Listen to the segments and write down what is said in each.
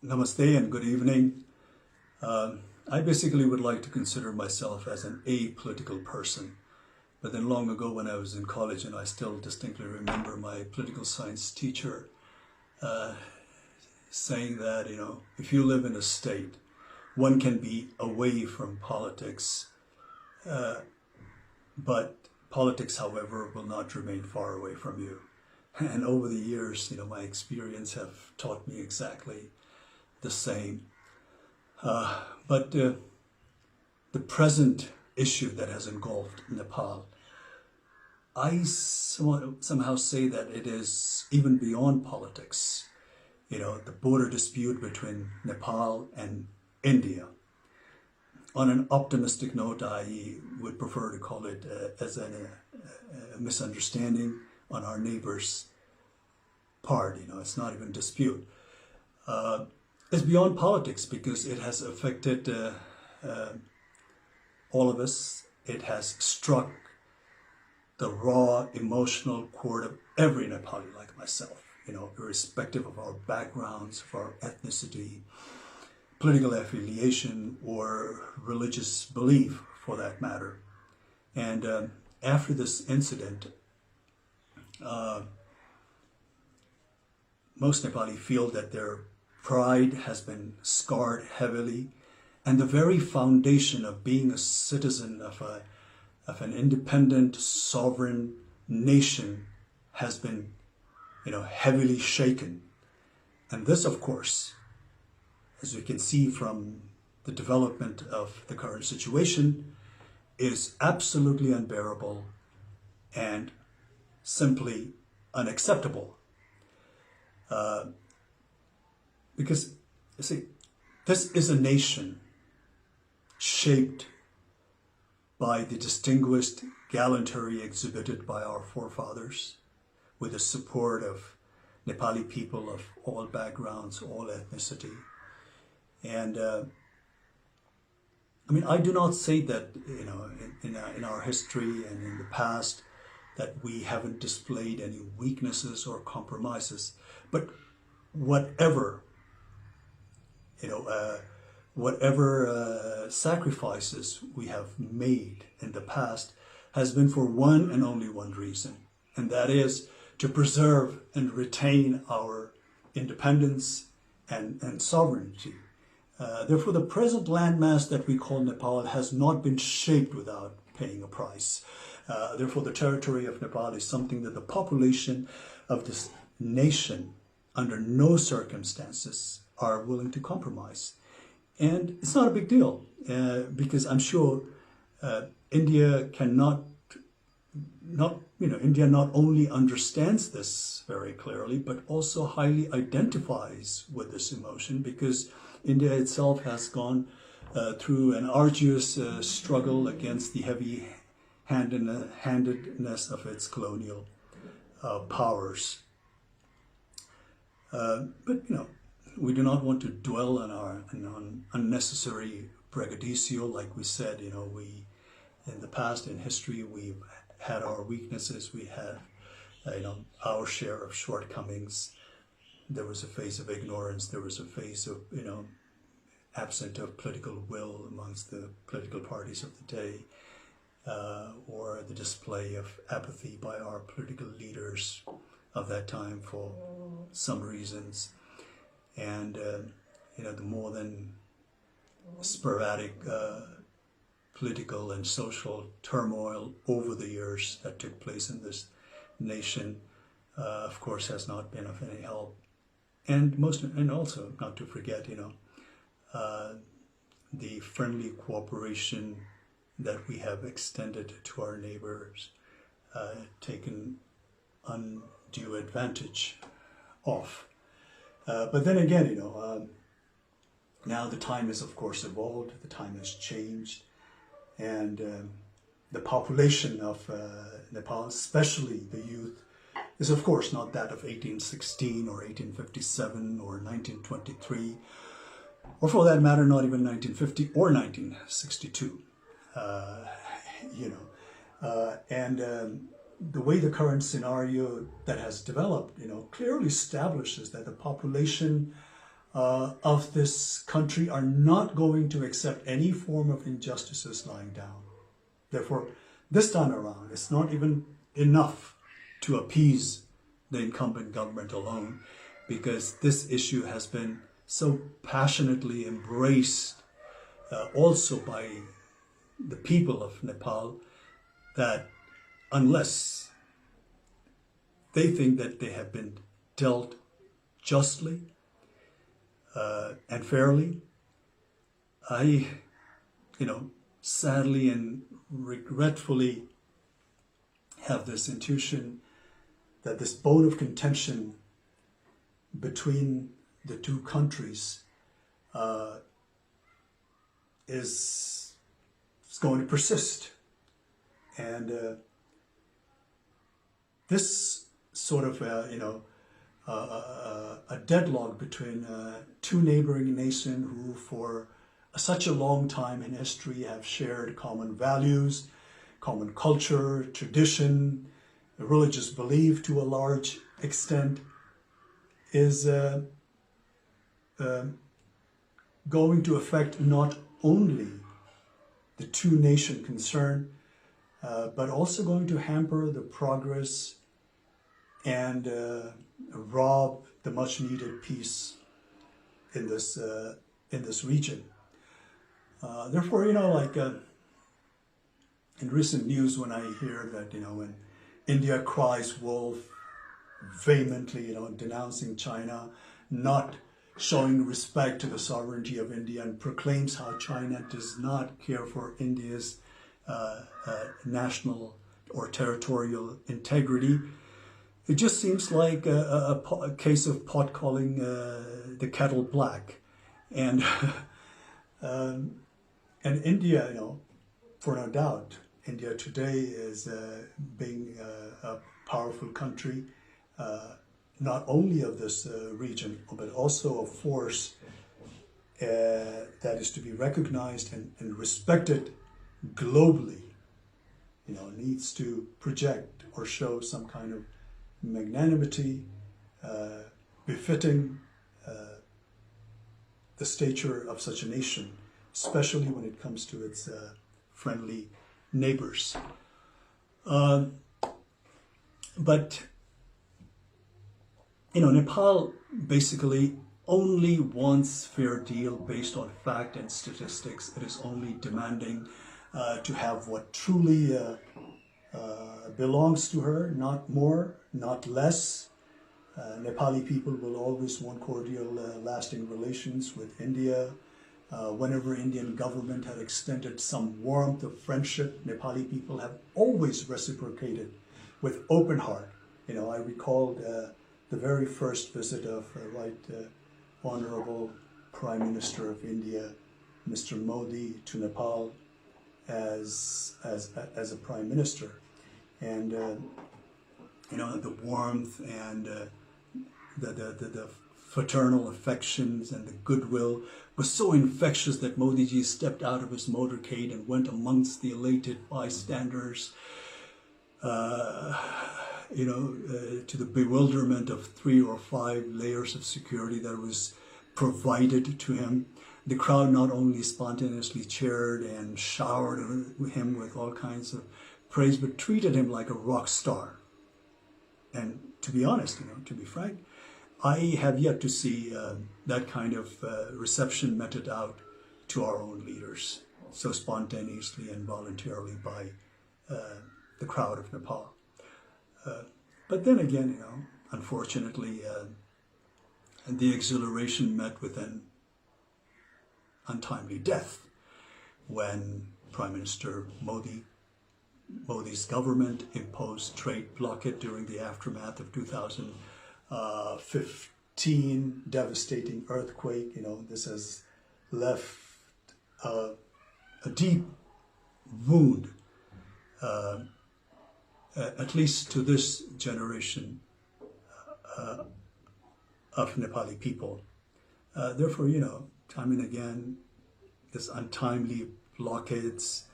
Namaste and good evening. I basically would like to consider myself as an apolitical person. But then long ago when I was in college, and I still distinctly remember my political science teacher saying that, if you live in a state, one can be away from politics, but politics, however, will not remain far away from you. And over the years, my experience have taught me exactly the same. But the present issue that has engulfed Nepal, I somehow say that it is even beyond politics. The border dispute between Nepal and India. On an optimistic note, I would prefer to call it as a misunderstanding on our neighbor's part. It's not even dispute. It's beyond politics because it has affected all of us. It has struck the raw emotional chord of every Nepali like myself, irrespective of our backgrounds, of our ethnicity, political affiliation, or religious belief for that matter. And after this incident, most Nepali feel that their pride has been scarred heavily, and the very foundation of being a citizen of an independent, sovereign nation has been, heavily shaken. And this, of course, as we can see from the development of the current situation, is absolutely unbearable and simply unacceptable. Because, you see, this is a nation shaped by the distinguished gallantry exhibited by our forefathers, with the support of Nepali people of all backgrounds, all ethnicity. And I do not say that, in our history and in the past, that we haven't displayed any weaknesses or compromises, but whatever sacrifices we have made in the past has been for one and only one reason, and that is to preserve and retain our independence and sovereignty. Therefore, the present landmass that we call Nepal has not been shaped without paying a price. Therefore, the territory of Nepal is something that the population of this nation, under no circumstances, are willing to compromise. And it's not a big deal, because I'm sure India India not only understands this very clearly, but also highly identifies with this emotion, because India itself has gone through an arduous struggle against the heavy-handedness of its colonial powers. But we do not want to dwell on unnecessary braggadocio. Like we said, we in the past, in history, we've had our weaknesses. We had, our share of shortcomings. There was a phase of ignorance. There was a phase of, absent of political will amongst the political parties of the day, or the display of apathy by our political leaders of that time for some reasons. And, the more than sporadic political and social turmoil over the years that took place in this nation, of course, has not been of any help. And also not to forget, the friendly cooperation that we have extended to our neighbors, taken undue advantage of. But then again, now the time has, of course, evolved, the time has changed, and the population of Nepal, especially the youth, is, of course, not that of 1816 or 1857 or 1923, or for that matter, not even 1950 or 1962. The way the current scenario that has developed, clearly establishes that the population of this country are not going to accept any form of injustices lying down. Therefore, this time around, it's not even enough to appease the incumbent government alone, because this issue has been so passionately embraced also by the people of Nepal, that unless they think that they have been dealt justly and fairly, I, sadly and regretfully have this intuition that this bone of contention between the two countries is going to persist. And this sort of, a deadlock between two neighboring nations who for such a long time in history have shared common values, common culture, tradition, religious belief to a large extent, is going to affect not only the two nations concerned, but also going to hamper the progress and rob the much needed peace in this region. Therefore, in recent news, when I hear that, when India cries wolf vehemently, denouncing China, not showing respect to the sovereignty of India, and proclaims how China does not care for India's national or territorial integrity, it just seems like a case of pot calling the kettle black. And and India, for no doubt, India today is being a powerful country, not only of this region, but also a force that is to be recognized and respected globally, needs to project or show some kind of magnanimity befitting the stature of such a nation, especially when it comes to its friendly neighbors. But Nepal basically only wants fair deal based on fact and statistics. It is only demanding to have what truly belongs to her, not more, not less. Nepali people will always want cordial, lasting relations with India. Whenever Indian government had extended some warmth of friendship, Nepali people have always reciprocated with open heart. I recalled the very first visit of Honorable Prime Minister of India, Mr. Modi, to Nepal as a Prime Minister. And the warmth and the fraternal affections and the goodwill was so infectious that Modi ji stepped out of his motorcade and went amongst the elated bystanders, to the bewilderment of 3 or 5 layers of security that was provided to him. The crowd not only spontaneously cheered and showered him with all kinds of praise, but treated him like a rock star. And to be honest, to be frank, I have yet to see that kind of reception meted out to our own leaders so spontaneously and voluntarily by the crowd of Nepal. But then again, unfortunately, the exhilaration met with an untimely death when Prime Minister Modi's government imposed trade blockade during the aftermath of 2015 devastating earthquake. This has left a deep wound, at least to this generation of Nepali people. Therefore, time and again, this untimely blockades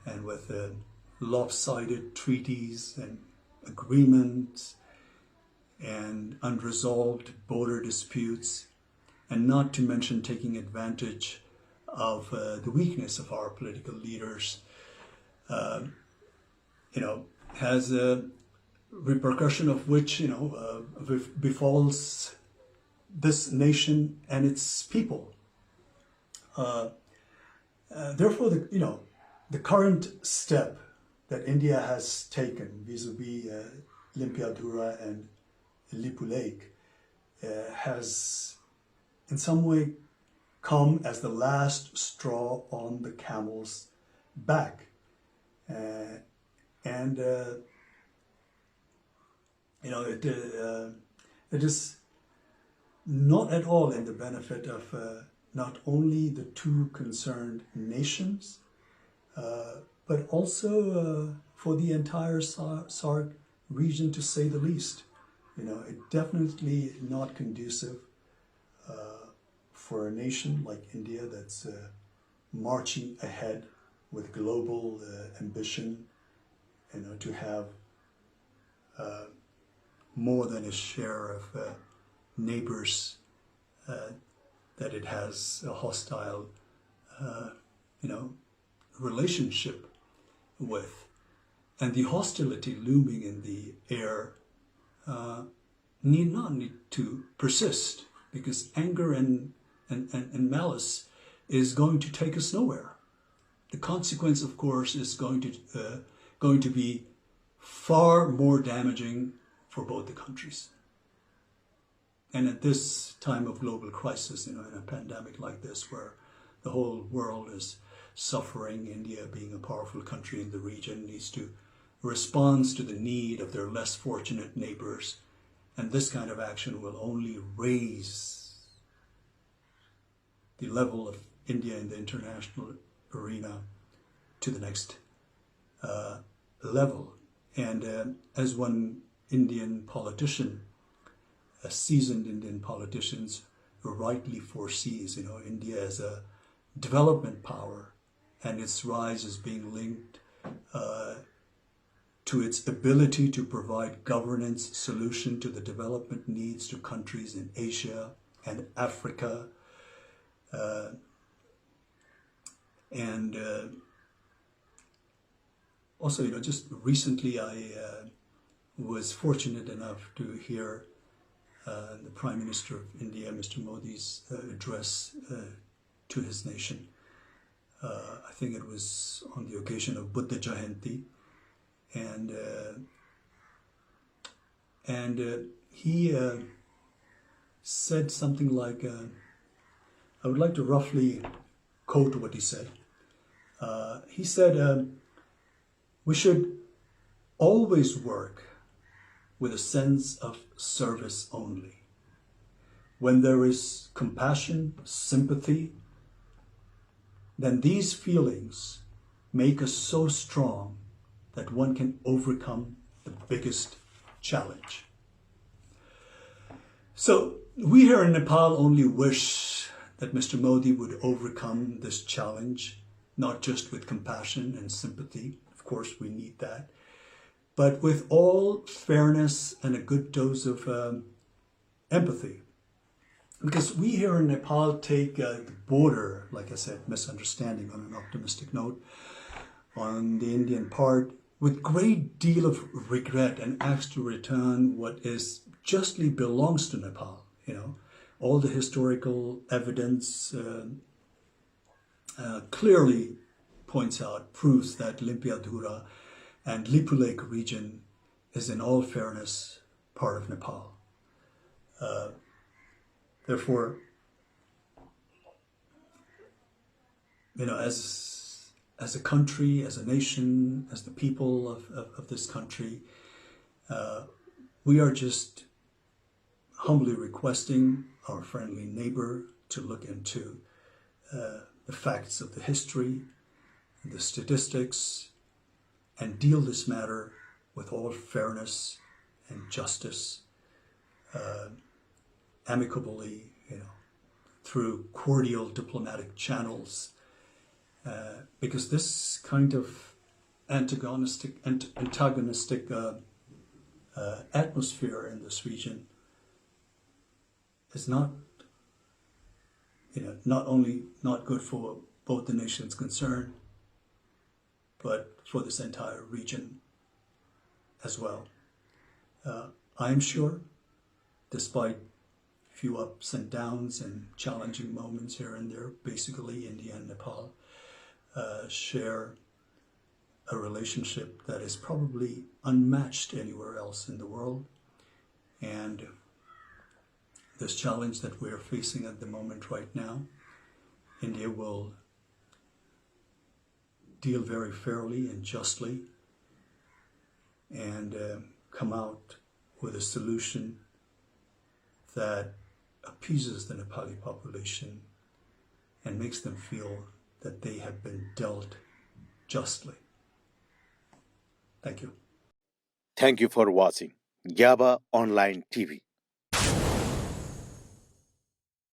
and with lopsided treaties and agreements and unresolved border disputes and not to mention taking advantage of the weakness of our political leaders, has a repercussion of which, befalls this nation and its people. Therefore, the current step that India has taken vis-a-vis Limpiadhura and Lipu Lake has in some way come as the last straw on the camel's back. It is not at all in the benefit of not only the two concerned nations, but also for the entire SAARC region, to say the least. It definitely not conducive for a nation like India that's marching ahead with global ambition, to have more than a share of neighbors that it has a hostile, relationship with. And the hostility looming in the air need not to persist, because anger and malice is going to take us nowhere. The consequence, of course, is going to be far more damaging for both the countries. And at this time of global crisis, in a pandemic like this, where the whole world is suffering, India, being a powerful country in the region, needs to respond to the need of their less fortunate neighbors. And this kind of action will only raise the level of India in the international arena to the next level. And as one Indian politician, a seasoned Indian politician, rightly foresees, India as a development power, and its rise is being linked to its ability to provide governance solution to the development needs to countries in Asia and Africa. Also, just recently I was fortunate enough to hear the Prime Minister of India, Mr. Modi's address to his nation. I think it was on the occasion of Buddha Jayanti, and he said something like, I would like to roughly quote what he said. He said, we should always work with a sense of service only. When there is compassion, sympathy, then these feelings make us so strong that one can overcome the biggest challenge. So we here in Nepal only wish that Mr. Modi would overcome this challenge, not just with compassion and sympathy. Of course, we need that, but with all fairness and a good dose of empathy. Because we here in Nepal take the border, like I said, misunderstanding on an optimistic note, on the Indian part, with great deal of regret, and ask to return what is justly belongs to Nepal. All the historical evidence clearly points out, proves that Limpiadhura and Lipu Lake region is in all fairness part of Nepal. Therefore, as a country, as a nation, as the people of this country, we are just humbly requesting our friendly neighbor to look into the facts of the history, the statistics, and deal this matter with all fairness and justice, amicably, through cordial diplomatic channels, because this kind of antagonistic atmosphere in this region is not not only not good for both the nations concerned, but for this entire region as well. I'm sure, despite few ups and downs and challenging moments here and there, basically India and Nepal share a relationship that is probably unmatched anywhere else in the world. And this challenge that we're facing at the moment right now, India will deal very fairly and justly and come out with a solution that appeases the Nepali population and makes them feel that they have been dealt justly. Thank you. Thank you for watching Gyaba Online TV.